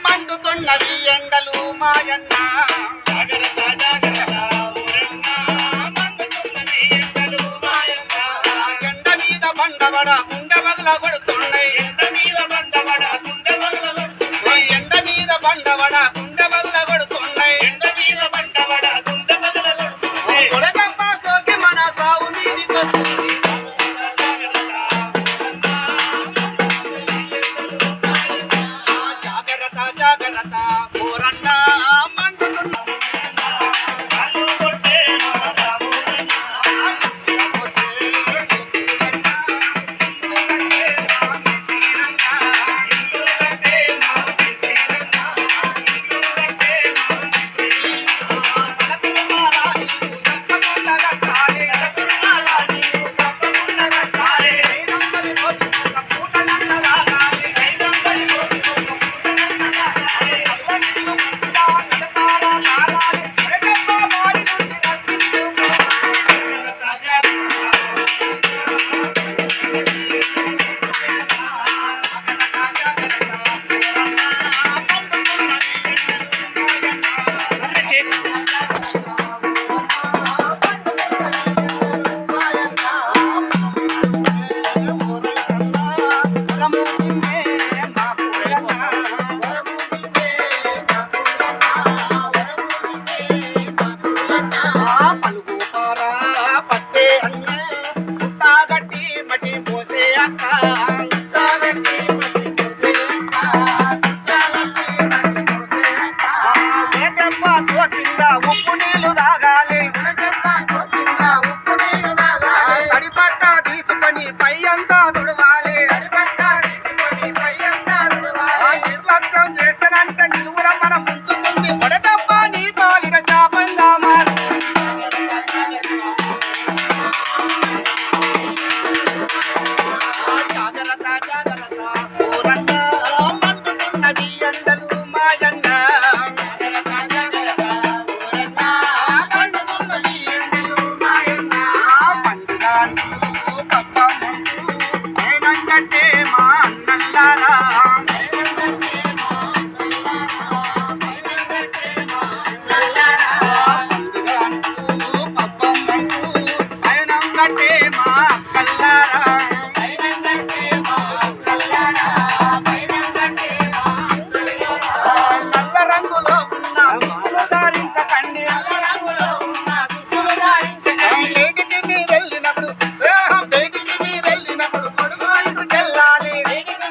మండుతున్నవి ఎండలు మాయన్న జాగ్రత్త జాగ్రత్త ఊరన్న మండుతున్నవి ఎండలు మాయన్న ఎండ మీద బండబడ గుండె బగల కొడుతున్నాయి ఎండ మీద బండబడ గుండె బగల కొడుతున్నాయి ఎండ మీద బండబడ గుండె బగల కొడుతున్నాయి ఎండ మీద బండబడ గుండె బగల కొడుతున్నాయి కొడకమ్మ సోకి మన సావు మీదికి వస్తుంది జాగ్రత్త జాగ్రత్త ఊరన్న మండుతున్న ఉప్పు నీళ్లు తాగాలి తడిపట్ట తీసుకొని పై అంతా తుడవాలి నిర్లక్ష్యం చేస్తానంటే నిలువురం మనం ముంచుతుంది పడతప్ప నీ పాలిన శాపంగా మారి జాగ్రత్త జాగ్రత్త ఊరన్న మండుతున్నవి ఎండలు మాయన్న కట్టే మా అన్నల్లారా పండుగ అంటూ పబ్బమ్మంటూ పయనం కట్టే మా అక్కల్లారా నల్ల రంగులో ఉన్న దుస్తులు ధరించకండి బయటికి మీరు వెళ్ళినప్పుడు బయటికి మీరు వెళ్ళినప్పుడు పొడుగు తీసుకెళ్ళాలి బయటికి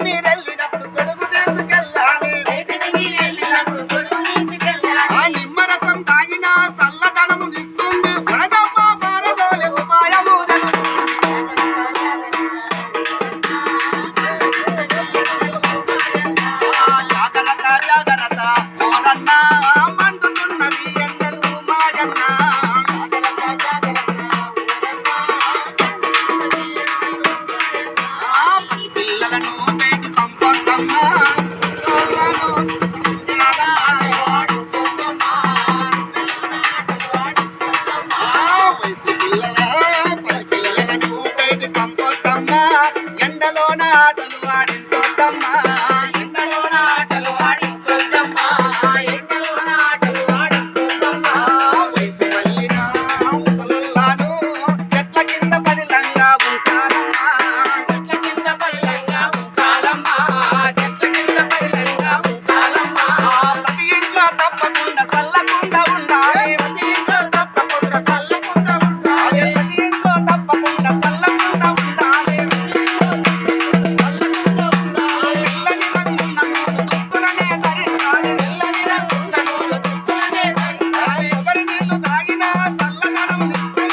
మీరు వెళ్ళినప్పుడు పొడుగు తీసుకెళ్ళాలి నిమ్మరసం తాగినా చల్లదనము నిస్తుంది వడదప్ప పారదోలే ఉపాయము జాగ్రత్త జాగ్రత్త ఊరన్న మండుతున్నవి ఎండలు మాయన్న పసిపిల్లలను బయటి పంపొద్దమ్మ పసిపిల్లలను బయటి పంపొద్దమ్మ ఎండలోన ఆటలు ఆడించొద్దమ్మా